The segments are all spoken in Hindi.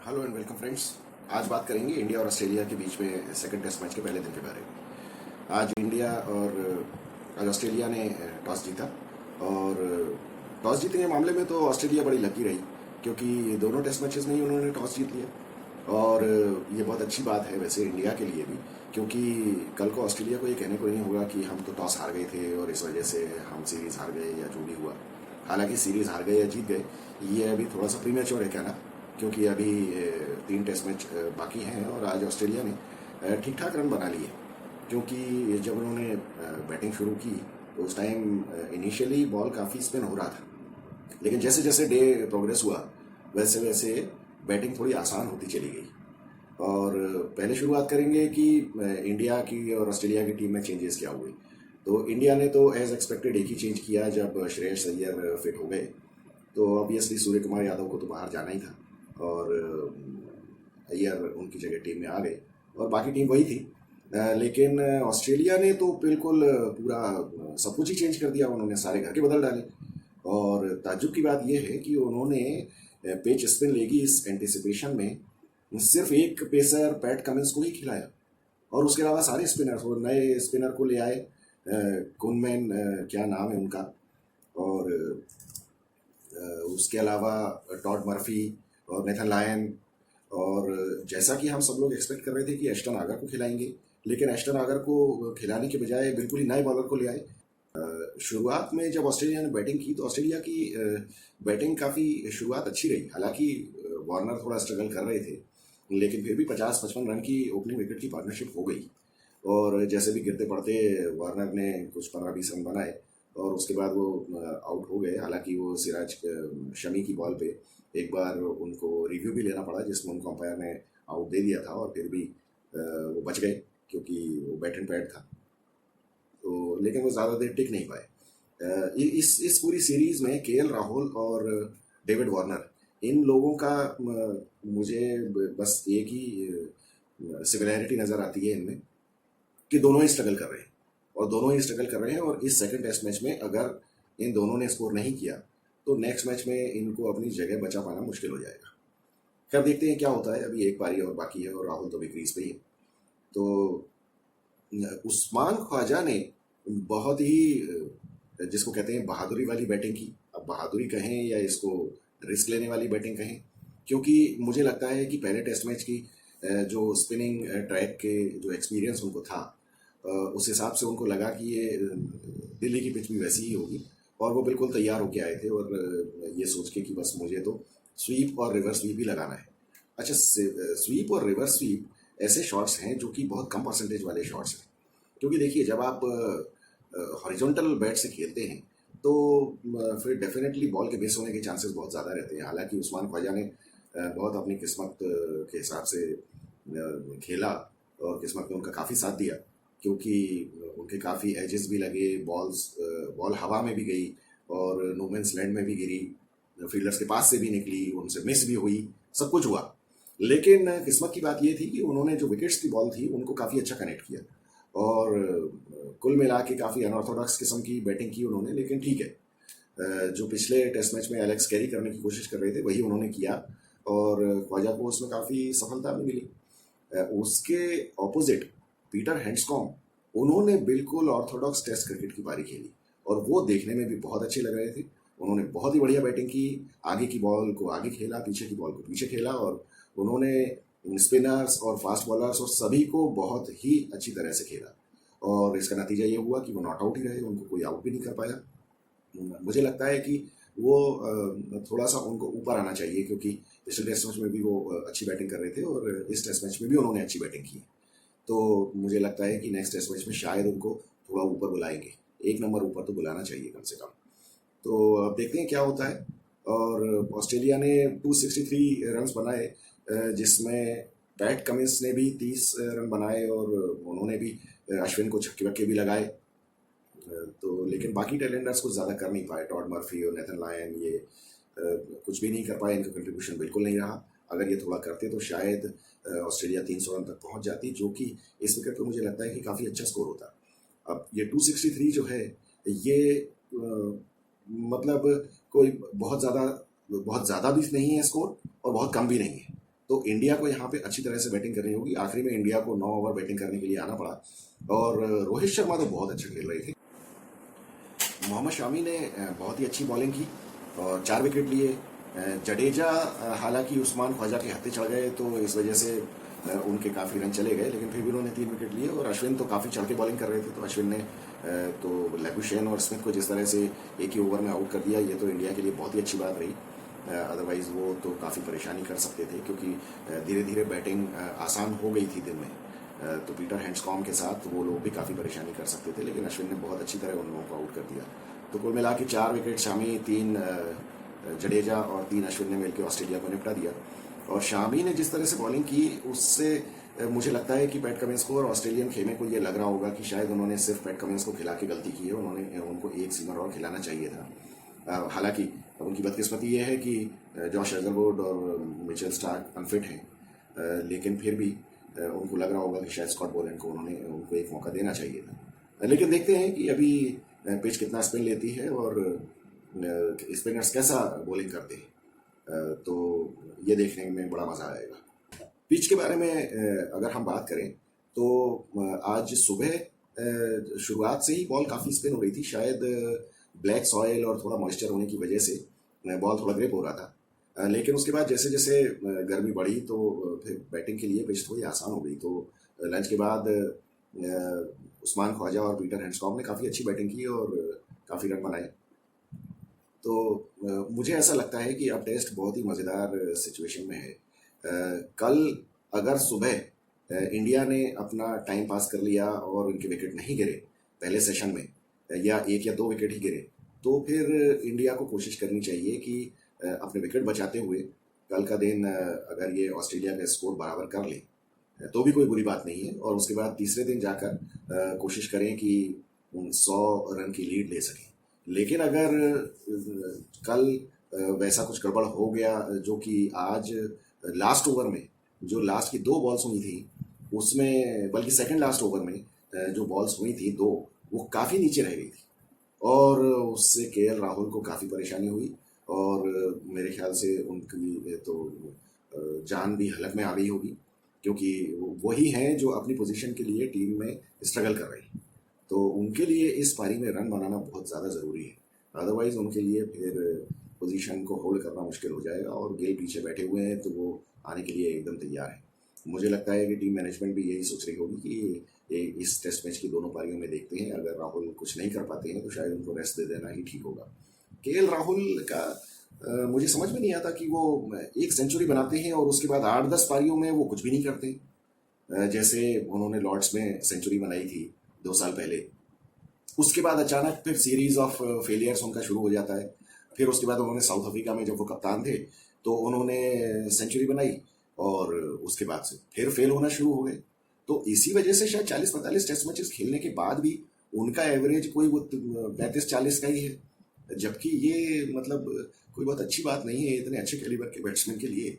Hello and welcome friends. आज बात करेंगे इंडिया और ऑस्ट्रेलिया के बीच में सेकंड टेस्ट मैच के पहले दिन के बारे में। आज ऑस्ट्रेलिया ने टॉस जीता और टॉस जीतने के मामले में तो ऑस्ट्रेलिया बड़ी लकी रही, क्योंकि दोनों टेस्ट मैचेस में ही उन्होंने टॉस जीत लिया। और ये बहुत अच्छी बात है वैसे इंडिया के लिए भी, क्योंकि कल को ऑस्ट्रेलिया को ये कहने को नहीं होगा कि हम तो टॉस हार गए थे और इस वजह से हम सीरीज़ हार गए या जो भी हुआ। हालांकि सीरीज़ हार गए या जीत गए ये अभी थोड़ा सा प्रीमेच्योर है कहना, क्योंकि अभी 3 टेस्ट मैच बाकी हैं और आज ऑस्ट्रेलिया ने ठीक ठाक रन बना लिए। क्योंकि जब उन्होंने बैटिंग शुरू की तो उस टाइम इनिशियली बॉल काफ़ी स्पिन हो रहा था, लेकिन जैसे जैसे डे प्रोग्रेस हुआ वैसे वैसे बैटिंग थोड़ी आसान होती चली गई। और पहले शुरुआत करेंगे कि इंडिया की और ऑस्ट्रेलिया की टीम में चेंजेस क्या हुए। तो इंडिया ने तो एज एक्सपेक्टेड एक ही चेंज किया जब श्रेयस अय्यर फिट हो गए, तो ऑब्वियसली सूर्य कुमार यादव को तो बाहर जाना ही था और अय्यर उनकी जगह टीम में आ गए और बाकी टीम वही थी। लेकिन ऑस्ट्रेलिया ने तो बिल्कुल पूरा सब कुछ ही चेंज कर दिया, उन्होंने सारे घर के बदल डाले। और ताज्जुब की बात यह है कि उन्होंने पेस स्पिन लेगी इस एंटिसिपेशन में सिर्फ एक पेसर पैट कमिंस को ही खिलाया और उसके अलावा सारे स्पिनर वो नए स्पिनर को ले आए। कुनमैन क्या नाम है उनका, और उसके अलावा टॉड मर्फी और नेथन लायन। और जैसा कि हम सब लोग एक्सपेक्ट कर रहे थे कि एस्टन आगर को खिलाएंगे, लेकिन एस्टन आगर को खिलाने के बजाय बिल्कुल ही नए बॉलर को ले आए। शुरुआत में जब ऑस्ट्रेलिया ने बैटिंग की तो ऑस्ट्रेलिया की बैटिंग काफ़ी शुरुआत अच्छी रही। हालांकि वार्नर थोड़ा स्ट्रगल कर रहे थे, लेकिन फिर भी 50-55 रन की ओपनिंग विकेट की पार्टनरशिप हो गई। और जैसे भी गिरते पड़ते वार्नर ने कुछ 15-20 रन बनाए और उसके बाद वो आउट हो गए। हालांकि वो सिराज शमी की बॉल पे एक बार उनको रिव्यू भी लेना पड़ा, जिसमें उनको अंपायर ने आउट दे दिया था और फिर भी वो बच गए क्योंकि वो बैट एंड पैड था। तो लेकिन वो ज़्यादा देर टिक नहीं पाए। इस पूरी सीरीज़ में केएल राहुल और डेविड वार्नर, इन लोगों का मुझे बस एक ही सिमिलैरिटी नज़र आती है इनमें कि दोनों ही स्ट्रगल कर रहे हैं और इस सेकंड टेस्ट मैच में अगर इन दोनों ने स्कोर नहीं किया तो नेक्स्ट मैच में इनको अपनी जगह बचा पाना मुश्किल हो जाएगा। खैर देखते हैं क्या होता है, अभी एक पारी और बाकी है और राहुल तो भी क्रीज पे ही है। तो उस्मान ख्वाजा ने बहुत ही जिसको कहते हैं बहादुरी वाली बैटिंग की। अब बहादुरी कहें या इसको रिस्क लेने वाली बैटिंग कहें, क्योंकि मुझे लगता है कि पहले टेस्ट मैच की जो स्पिनिंग ट्रैक के जो एक्सपीरियंस उनको था, उस हिसाब से उनको लगा कि ये दिल्ली की पिच भी वैसी ही होगी और वो बिल्कुल तैयार होके आए थे और ये सोच के कि बस मुझे तो स्वीप और रिवर्स स्वीप ही लगाना है। अच्छा, स्वीप और रिवर्स स्वीप ऐसे शॉट्स हैं जो कि बहुत कम परसेंटेज वाले शॉट्स हैं, क्योंकि देखिए जब आप हॉरिजॉन्टल बैट से खेलते हैं तो फिर डेफिनेटली बॉल के मिस होने के चांसेस बहुत ज़्यादा रहते हैं। हालांकि उस्मान ख्वाजा ने बहुत अपनी किस्मत के हिसाब से खेला और किस्मत ने उनका काफ़ी साथ दिया, क्योंकि उनके काफ़ी एजेस भी लगे, बॉल हवा में भी गई और नो मैन्स लैंड में भी गिरी, फील्डर्स के पास से भी निकली, उनसे मिस भी हुई, सब कुछ हुआ। लेकिन किस्मत की बात ये थी कि उन्होंने जो विकेट्स की बॉल थी उनको काफ़ी अच्छा कनेक्ट किया और कुल मिला के काफ़ी अनऑर्थोडॉक्स किस्म की बैटिंग की उन्होंने। लेकिन ठीक है, जो पिछले टेस्ट मैच में एलेक्स कैरी करने की कोशिश कर रहे थे वही उन्होंने किया और ख्वाजा को उसमें काफ़ी सफलता भी मिली। उसके ऑपोजिट पीटर हैंड्सकॉम्ब, उन्होंने बिल्कुल ऑर्थोडॉक्स टेस्ट क्रिकेट की पारी खेली और वो देखने में भी बहुत अच्छे लग रहे थे। उन्होंने बहुत ही बढ़िया बैटिंग की, आगे की बॉल को आगे खेला, पीछे की बॉल को पीछे खेला और उन्होंने स्पिनर्स और फास्ट बॉलर्स और सभी को बहुत ही अच्छी तरह से खेला और इसका नतीजा ये हुआ कि वो नॉट आउट ही रहे, उनको कोई आउट भी नहीं कर पाया। मुझे लगता है कि वो थोड़ा सा उनको ऊपर आना चाहिए, क्योंकि पिछले टेस्ट मैच में भी वो अच्छी बैटिंग कर रहे थे और इस टेस्ट मैच में भी उन्होंने अच्छी बैटिंग की। तो मुझे लगता है कि नेक्स्ट टेस्ट मैच में शायद उनको थोड़ा ऊपर बुलाएंगे, 1 नंबर ऊपर तो बुलाना चाहिए कम से कम। तो अब देखते हैं क्या होता है। और ऑस्ट्रेलिया ने 263 रन्स बनाए, जिसमें पैट कमिंस ने भी 30 रन बनाए और उन्होंने भी अश्विन को छक्के वक्के भी लगाए। तो लेकिन बाकी टैलेंडर्स कुछ ज़्यादा कर नहीं पाए, टॉड मर्फी और नेथन लायन ये कुछ भी नहीं कर पाए, इनका कंट्रीब्यूशन बिल्कुल नहीं रहा। अगर ये थोड़ा करते तो शायद ऑस्ट्रेलिया 300 रन तक पहुंच जाती, जो कि इस विकेट पर मुझे लगता है कि काफ़ी अच्छा स्कोर होता। अब ये 263 जो है ये मतलब कोई बहुत ज़्यादा भी नहीं है स्कोर और बहुत कम भी नहीं है। तो इंडिया को यहाँ पे अच्छी तरह से बैटिंग करनी होगी। आखिरी में इंडिया को 9 ओवर बैटिंग करने के लिए आना पड़ा और रोहित शर्मा तो बहुत अच्छा खेल रहे थे। मोहम्मद शामी ने बहुत ही अच्छी बॉलिंग की और 4 विकेट लिए। जडेजा हालांकि उस्मान ख्वाजा के हत्थे चढ़ गए तो इस वजह से उनके काफ़ी रन चले गए, लेकिन फिर भी उन्होंने 3 विकेट लिए। और अश्विन तो काफ़ी चढ़ के बॉलिंग कर रहे थे, तो अश्विन ने तो लैबुशेन और स्मिथ को जिस तरह से एक ही ओवर में आउट कर दिया, ये तो इंडिया के लिए बहुत ही अच्छी बात रही। अदरवाइज़ वो तो काफ़ी परेशानी कर सकते थे, क्योंकि धीरे धीरे बैटिंग आसान हो गई थी दिन में। तो पीटर हैंड्सकॉम्ब के साथ वो लोग भी काफ़ी परेशानी कर सकते थे, लेकिन अश्विन ने बहुत अच्छी तरह उन लोगों को आउट कर दिया। तो कुल मिला के 4 विकेट शामी, 3 जडेजा और 3 अश्विन ने मिलकर ऑस्ट्रेलिया को निपटा दिया। और शामी ने जिस तरह से बॉलिंग की उससे मुझे लगता है कि पैट कमिंस को और ऑस्ट्रेलियन खेमे को ये लग रहा होगा कि शायद उन्होंने सिर्फ पैट कमिंस को खिला के गलती की है, उन्होंने उनको एक सीमर और खिलाना चाहिए था। हालांकि उनकी बदकिस्मती ये है कि जॉश हेजलवुड और मिचेल स्टार्क अनफिट हैं, लेकिन फिर भी उनको लग रहा होगा कि शायद स्कॉट बोलैंड को उनको एक मौका देना चाहिए था। लेकिन देखते हैं कि अभी पिच कितना स्पिन लेती है और स्पिनर्स कैसा बॉलिंग करते हैं, तो ये देखने में बड़ा मज़ा आएगा। पिच के बारे में अगर हम बात करें तो आज सुबह शुरुआत से ही बॉल काफ़ी स्पिन हो रही थी। शायद ब्लैक सॉयल और थोड़ा मॉइस्चर होने की वजह से बॉल थोड़ा ग्रिप हो रहा था, लेकिन उसके बाद जैसे जैसे गर्मी बढ़ी तो फिर बैटिंग के लिए पिच थोड़ी आसान हो गई। तो लंच के बाद उस्मान ख्वाजा और पीटर हैंड्सकॉम्ब ने काफ़ी अच्छी बैटिंग की और काफ़ी रन बनाए। तो मुझे ऐसा लगता है कि अब टेस्ट बहुत ही मज़ेदार सिचुएशन में है। कल अगर सुबह इंडिया ने अपना टाइम पास कर लिया और उनके विकेट नहीं गिरे पहले सेशन में, या 1 या 2 विकेट ही गिरे, तो फिर इंडिया को कोशिश करनी चाहिए कि अपने विकेट बचाते हुए कल का दिन अगर ये ऑस्ट्रेलिया का स्कोर बराबर कर ले तो भी कोई बुरी बात नहीं है, और उसके बाद तीसरे दिन जाकर कोशिश करें कि 100 रन की लीड ले सकें। लेकिन अगर कल वैसा कुछ गड़बड़ हो गया जो कि आज लास्ट ओवर में जो लास्ट की 2 बॉल्स हुई थी उसमें, बल्कि सेकंड लास्ट ओवर में जो बॉल्स हुई थी 2, वो काफ़ी नीचे रह गई थी और उससे केएल राहुल को काफ़ी परेशानी हुई और मेरे ख्याल से उनकी तो जान भी हलक में आ गई होगी, क्योंकि वही हैं जो अपनी पोजीशन के लिए टीम में स्ट्रगल कर रही हैं। तो उनके लिए इस पारी में रन बनाना बहुत ज़्यादा ज़रूरी है, अदरवाइज़ उनके लिए फिर पोजीशन को होल्ड करना मुश्किल हो जाएगा। और गेल पीछे बैठे हुए हैं तो वो आने के लिए एकदम तैयार है। मुझे लगता है कि टीम मैनेजमेंट भी यही सोच रही होगी कि इस टेस्ट मैच की दोनों पारियों में देखते हैं, अगर राहुल कुछ नहीं कर पाते हैं तो शायद उनको रेस्ट दे देना ही ठीक होगा। केएल राहुल का मुझे समझ में नहीं आता कि वो एक सेंचुरी बनाते हैं और उसके बाद 8-10 पारियों में वो कुछ भी नहीं करते। जैसे उन्होंने लॉर्ड्स में सेंचुरी बनाई थी 2 साल पहले, उसके बाद अचानक फिर सीरीज ऑफ फेलियर्स उनका शुरू हो जाता है। फिर उसके बाद उन्होंने साउथ अफ्रीका में जब वो कप्तान थे तो उन्होंने सेंचुरी बनाई और उसके बाद से फिर फेल होना शुरू हो गए। तो इसी वजह से शायद 40-45 टेस्ट मैचेस खेलने के बाद भी उनका एवरेज कोई वो 35-40 का ही है, जबकि ये मतलब कोई बहुत अच्छी बात नहीं है इतने अच्छे कैलिबर के बैट्समैन के लिए।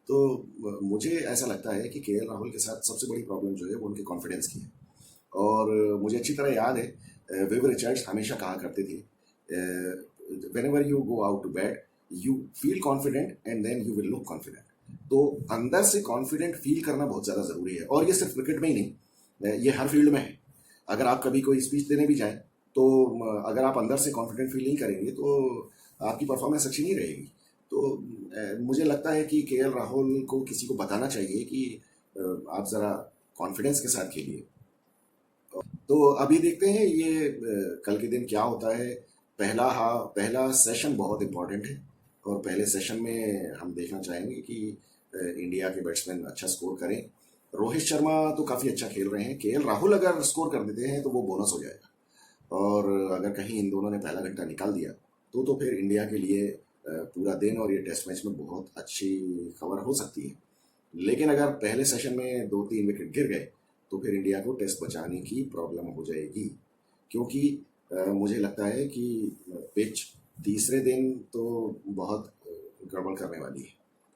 तो मुझे ऐसा लगता है कि केएल राहुल के साथ सबसे बड़ी प्रॉब्लम जो है वो उनके कॉन्फिडेंस की है। और मुझे अच्छी तरह याद है विव रिचर्ड्स हमेशा कहा करते थे, whenever you go out to bat you feel confident and then you will look confident। तो अंदर से कॉन्फिडेंट फील करना बहुत ज़्यादा ज़रूरी है, और ये सिर्फ क्रिकेट में ही नहीं, ये हर फील्ड में है। अगर आप कभी कोई स्पीच देने भी जाएं तो अगर आप अंदर से कॉन्फिडेंट फील नहीं करेंगे तो आपकी परफॉर्मेंस अच्छी नहीं रहेगी। तो मुझे लगता है कि केएल राहुल को किसी को बताना चाहिए कि आप ज़रा कॉन्फिडेंस के साथ खेलिए। तो अभी देखते हैं ये कल के दिन क्या होता है। पहला सेशन बहुत इम्पोर्टेंट है और पहले सेशन में हम देखना चाहेंगे कि इंडिया के बैट्समैन अच्छा स्कोर करें। रोहित शर्मा तो काफ़ी अच्छा खेल रहे हैं, केएल राहुल अगर स्कोर कर देते हैं तो वो बोनस हो जाएगा। और अगर कहीं इन दोनों ने पहला घंटा निकाल दिया तो फिर इंडिया के लिए पूरा दिन और ये टेस्ट मैच में बहुत अच्छी खबर हो सकती है। लेकिन अगर पहले सेशन में 2-3 विकेट गिर गए तो फिर इंडिया को टेस्ट बचाने की प्रॉब्लम हो जाएगी, क्योंकि मुझे लगता है कि पिच तीसरे दिन तो बहुत गड़बड़ करने वाली है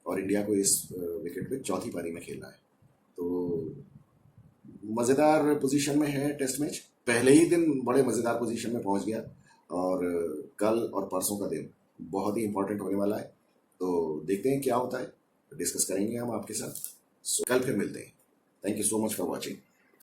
और इंडिया को इस विकेट पे चौथी पारी में खेलना है। तो मज़ेदार पोजीशन में है टेस्ट मैच, पहले ही दिन बड़े मज़ेदार पोजीशन में पहुंच गया और कल और परसों का दिन बहुत ही इंपॉर्टेंट होने वाला है। तो देखते हैं क्या होता है। डिस्कस करेंगे हम आपके साथ। कल फिर मिलते हैं। Thank you so much for watching.